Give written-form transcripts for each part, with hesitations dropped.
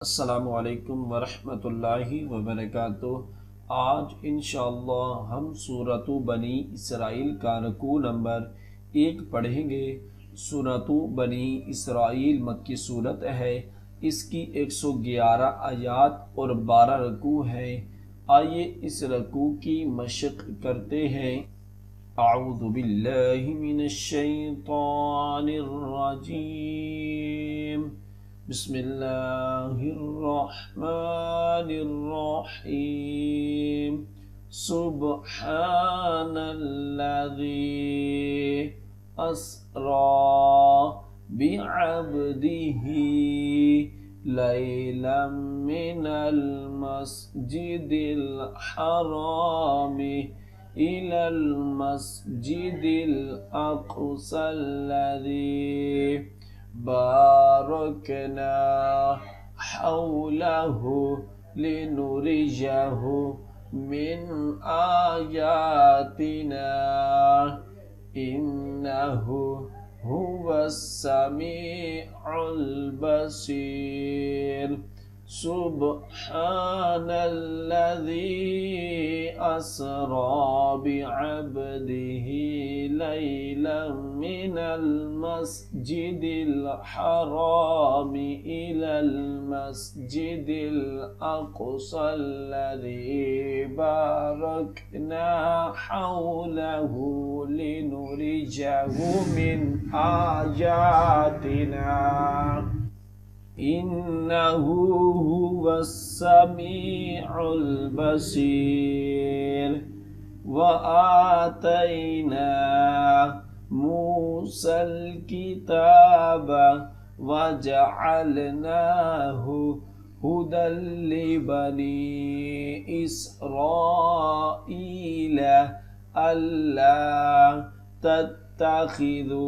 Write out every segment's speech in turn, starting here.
अस्सलामु अलैकुम वरहमतुल्लाहि वबरकातुह। आज इंशाअल्लाह हम सूरतु बनी इसराइल का रुकू नंबर 1 पढ़ेंगे। सूरतु बनी इसराइल मक्की सूरत है। इसकी 111 आयात और 12 रुकू हैं। आइए इस रुकू की मशक करते हैं। अऊज़ु बिल्लाहि मिनश शैतानिर रजीम। बिस्मिल्लाहिर्रहमानिर्रहीम। सुब्हानल्लज़ी अस्रा बिअब्दिही लैलन मिनल मस्जिदिल हरामी इलल मस्जिदिल अक़सल्लज़ी बारकना हौलहु लिनुरियहु मिन आयातिना इन्नहु हुवस्समीउल बसीर। सुब्हानल्लज़ी अस्रा बिअब्दिही लैलन मिनल मस्जिदिल हरामी इलल मस्जिदिल अक़सल्लज़ी बारकना हौलहु लिनुरियहु मिन आयातिना इन्नहु हुवस्समीउल बसीर। व आतैना मूसल किताब व जअलनाहु हुदल लिबनी इसराईल अल्ला तत्तखिज़ू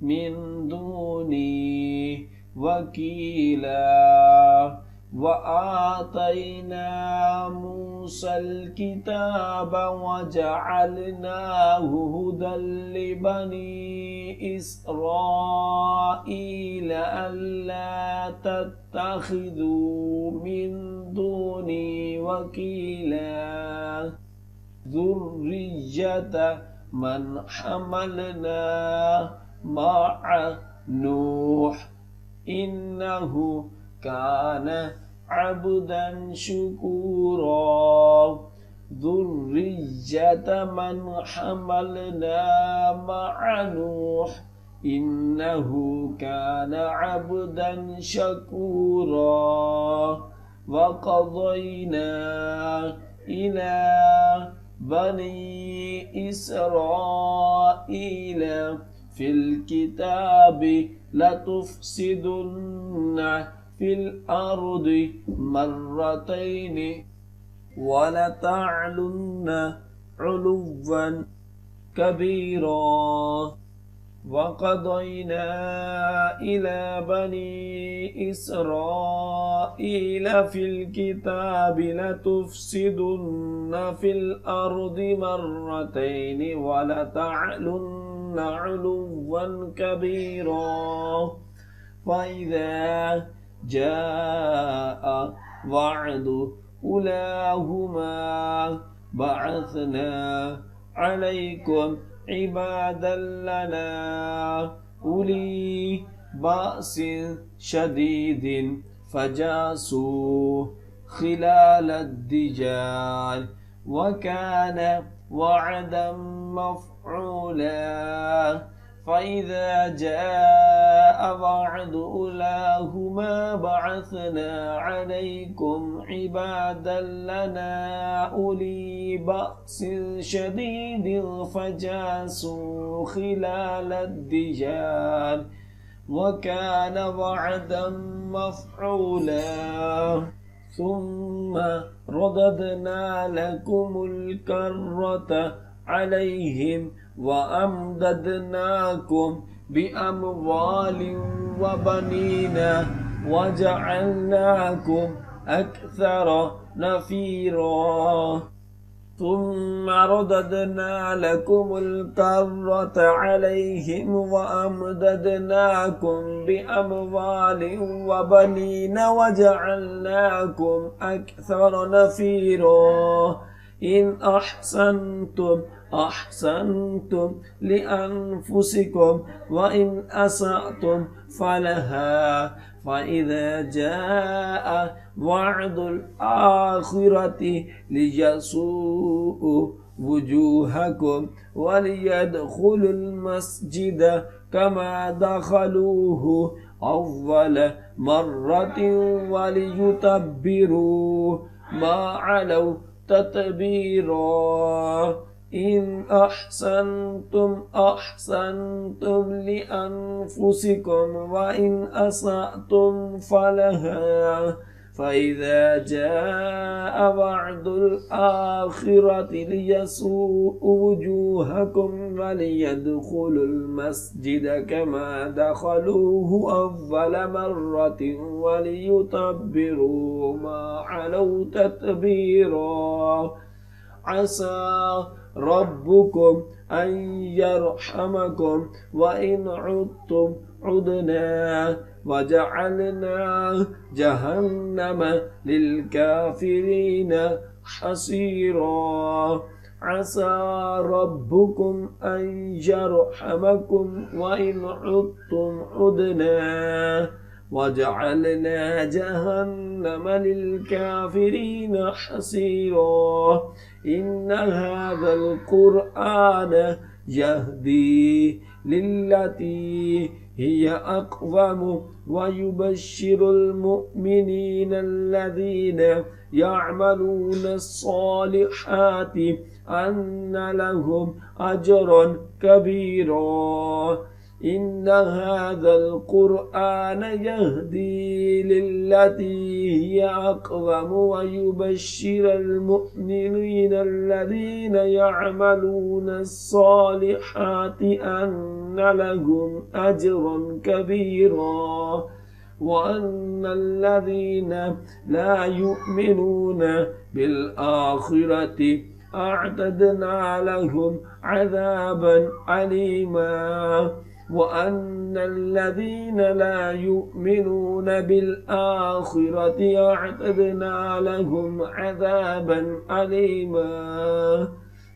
मिन दूनी वकीला। व आतैना मूसल किताब व जअलनाहु हुदल लिबनी इसराईल अल्ला तत्तखिज़ू मिन दूनी वकीला। ज़ुर्रिय्यत मन हमलना मअ नूह इन्नहु कान अब्दन शुकूरा। ज़ुर्रिय्यत मन हमलना मअ नूह इन्नहु कान अब्दन शकूरा। व क़ज़यना इला बनी इसराईल फिल किताबि लतुफ़सिदुन्न फिल अर्दि मर्रतैनि वलतअलुन्न उलुव्वन कबीरा। वक़ज़यना इला बनी इसराईल फिल किताबि लतुफ़सिदुन्न फिल अर्दि मर्रतैनि वलतअलुन्न उलुव्वन कबीरा। फ़इज़ा जाअ वअदु उलाहुमा बअसना अलैकुम इबादन लना उली बासिन शदीदिन फजासू खिलालद दिजार व कान वअदन मफ़ऊला। फ़इज़ा जाअ वअद उलाहुमा बअसना अलैकुम इबादन लना उली बअसिन शदीदिन फजासू खिलालद दिजार व कान वअदन मफ़ऊला। सुम्मा रददना लकुमुल कर्रत अलैहिम व अमददनाकुम बिअमवालिन व बनीना व जअलनाकुम अक्सर नफ़ीरा। ثم رددنا لكم الكرة عليهم وأمددناكم بأموال وبنين وجعلناكم أكثر نفيرا إن أحسنتم أحسنتم لأنفسكم وإن أسأتم فلها فإذا جاء وعد الآخرة ليسوءوا وجوهكم وليدخلوا المسجد كما دخلوه أول مرة وليتبروا ما علوا تتبيرا إن أحسنتم أحسنتم لأنفسكم وإن أسأتم فلها فإذا جاء وعد الآخرة ليسوء وجوهكم وليدخلوا المسجد كما دخلوه أول مرة وليتبروا ما علوا تتبيرا عسى ربكم أن يرحمكم وإن عدتم عدنا وجعلنا جهنم للكافرين حصيرا عسى ربكم أن يرحمكم وإن عدتم عدنا وجعلنا جهنم للكافرين حصيرا إن هذا القرآن يهدي للتي هي أقوم ويبشر المؤمنين الذين يعملون الصالحات أن لهم أجرا كبيرا إن هذا القرآن يهدي للتي هي أقوم ويبشر المؤمنين الذين يعملون الصالحات أن لهم أجرا كبيرا وأن الذين لا يؤمنون بالآخرة أعتدنا لهم عذابا أليما وأن الذين لا يؤمنون بالآخرة أعتدنا لهم عذابا أليما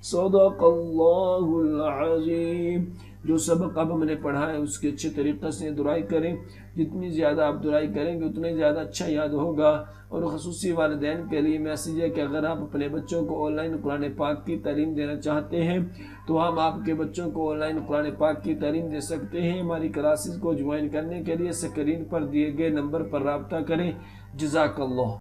صدق الله العظيम। जो सबक अब हमने पढ़ा है उसके अच्छे तरीक़े से दुआई करें। जितनी ज़्यादा आप दुआई करेंगे उतने ज़्यादा अच्छा याद होगा। और ख़ुसूसी वालिदैन के लिए मैसेज है कि अगर आप अपने बच्चों को ऑनलाइन कुरान पाक की तालीम देना चाहते हैं तो हम आपके बच्चों को ऑनलाइन कुरान पाक की तालीम दे सकते हैं। हमारी क्लासेस को ज्वाइन करने के लिए स्क्रीन पर दिए गए नंबर पर रब्ता करें। जज़ाकल्लाह।